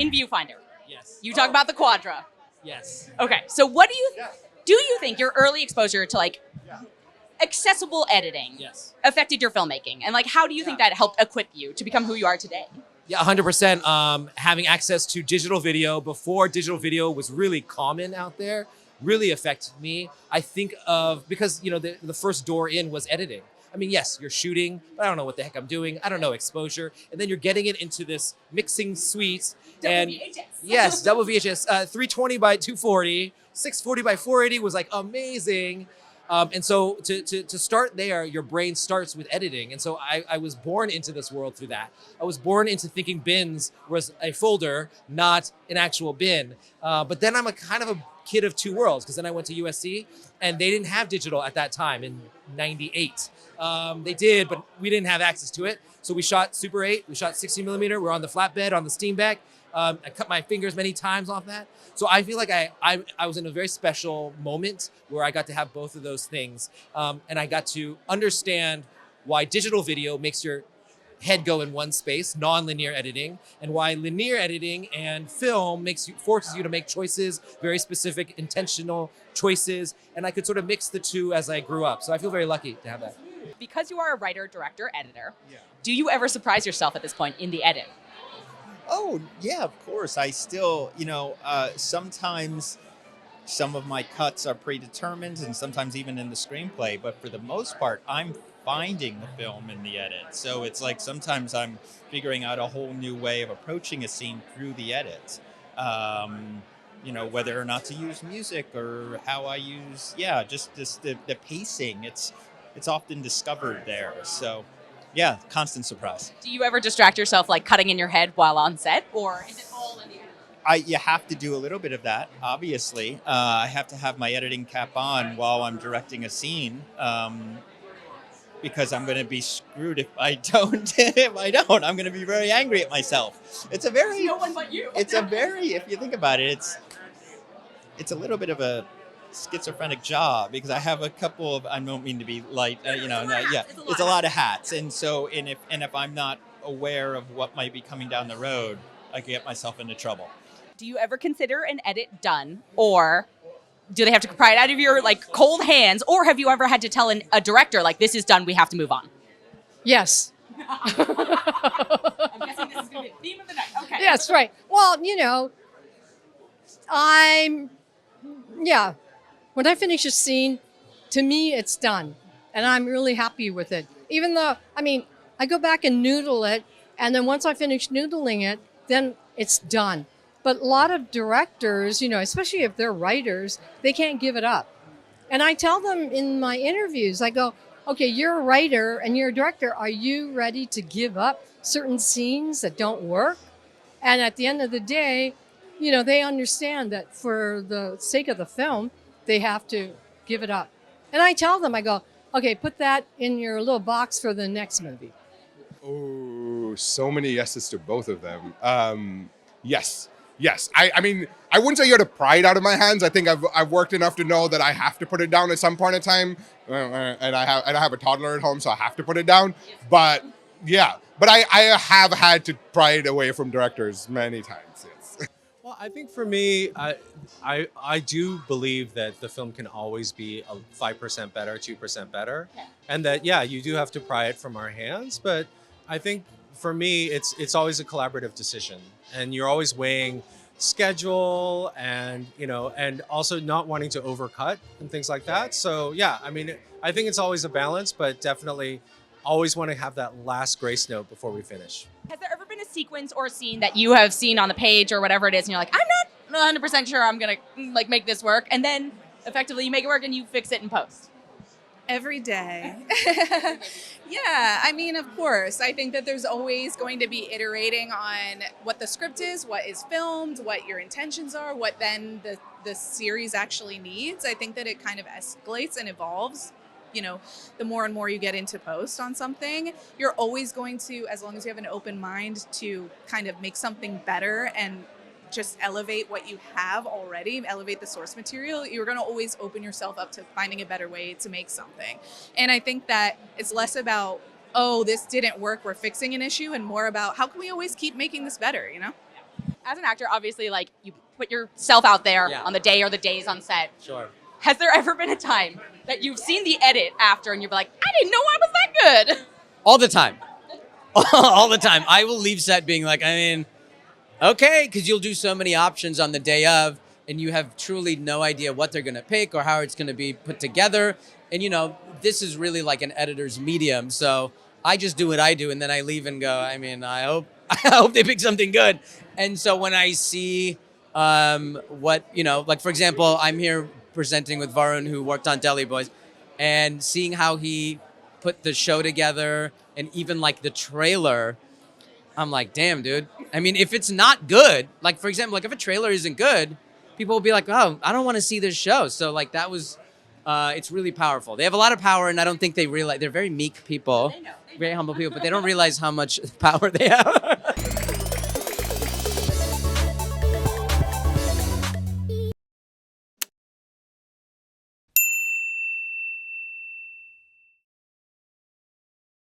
in Viewfinder. Yes. You talk about the Quadra. Yes. Okay, so what do you think your early exposure to like accessible editing affected your filmmaking? And like, how do you think that helped equip you to become who you are today? Yeah, 100%. Having access to digital video before digital video was really common out there really affected me. I think of, because, you know, the first door in was editing. I mean, yes, you're shooting, but I don't know what the heck I'm doing. I don't know exposure. And then you're getting it into this mixing suite. Double VHS. Yes, double VHS. 320 by 240, 640 by 480 was like amazing. And so to start there, your brain starts with editing. And so I was born into this world through that. I was born into thinking bins was a folder, not an actual bin. But then I'm a kind of a kid of two worlds, because then I went to USC and they didn't have digital at that time in 98. They did, but we didn't have access to it. So we shot Super 8, we shot 60 millimeter, we're on the flatbed, on the steam deck. I cut my fingers many times off that. So I feel like I was in a very special moment where I got to have both of those things. And I got to understand why digital video makes your head go in one space, non-linear editing, and why linear editing and film forces you to make choices, very specific, intentional choices. And I could sort of mix the two as I grew up. So I feel very lucky to have that. Because you are a writer, director, editor, do you ever surprise yourself at this point in the edit? Oh, yeah, of course. I still, sometimes some of my cuts are predetermined and sometimes even in the screenplay. But for the most part, I'm finding the film in the edit. So it's like sometimes I'm figuring out a whole new way of approaching a scene through the edit. Whether or not to use music or how I use, just the pacing. It's often discovered there. So, yeah, constant surprise. Do you ever distract yourself like cutting in your head while on set, or is it all in the edit? You have to do a little bit of that, obviously. I have to have my editing cap on while I'm directing a scene, because I'm going to be screwed if I don't. I'm going to be very angry at myself. It's no one but you. If you think about it, it's a little bit of a schizophrenic job, because I have a couple of, I don't mean to be light, it's a lot of hats. And so, if I'm not aware of what might be coming down the road, I can get myself into trouble. Do you ever consider an edit done, or do they have to pry it out of your like cold hands, or have you ever had to tell a director like, this is done, we have to move on? Yes. I'm guessing this is going to be the theme of the night. Okay. Yes, right. Well, when I finish a scene, to me, it's done. And I'm really happy with it. Even though, I go back and noodle it, and then once I finish noodling it, then it's done. But a lot of directors, especially if they're writers, they can't give it up. And I tell them in my interviews, I go, okay, you're a writer and you're a director. Are you ready to give up certain scenes that don't work? And at the end of the day, they understand that for the sake of the film, they have to give it up. And I tell them, I go, okay, put that in your little box for the next movie. Oh, so many yeses to both of them. Yes. I wouldn't say you had to pry it out of my hands. I think I've worked enough to know that I have to put it down at some point in time. And I have a toddler at home, so I have to put it down. But yeah, I have had to pry it away from directors many times. Yes. Well, I think for me, I do believe that the film can always be 5% better, 2% better. And that, you do have to pry it from our hands. But I think for me, it's always a collaborative decision. And you're always weighing schedule and, and also not wanting to overcut and things like that. So, I think it's always a balance, but definitely always want to have that last grace note before we finish. Has there ever been a sequence or a scene that you have seen on the page or whatever it is, and you're like, I'm not 100% sure I'm going to make this work, and then effectively you make it work and you fix it in post? Every day. Yeah, of course. I think that there's always going to be iterating on what the script is, what is filmed, what your intentions are, what then the series actually needs. I think that it kind of escalates and evolves. The more and more you get into post on something, you're always going to, as long as you have an open mind to kind of make something better and just elevate what you have already, elevate the source material, you're going to always open yourself up to finding a better way to make something. And I think that it's less about, oh, this didn't work, we're fixing an issue, and more about how can we always keep making this better, as an actor, obviously, like you put yourself out there Yeah. on the day or the days on set. Sure. Has there ever been a time that you've seen the edit after and you're like, I didn't know I was that good? All the time. All the time. I will leave set being like, I mean, okay, because you'll do so many options on the day of, and you have truly no idea what they're going to pick or how it's going to be put together. And, you know, this is really like an editor's medium. So I just do what I do, and then I leave and go, I mean, I hope they pick something good. And so when I see what, you know, like, for example, I'm here presenting with Varun, who worked on Deli Boys, and seeing how he put the show together and even like the trailer, I'm like, damn, dude. I mean, if it's not good, like, for example, like if a trailer isn't good, people will be like, oh, I don't want to see this show. So like that was, it's really powerful. They have a lot of power, and I don't think they realize, they're very meek people, very humble people, but they don't realize how much power they have.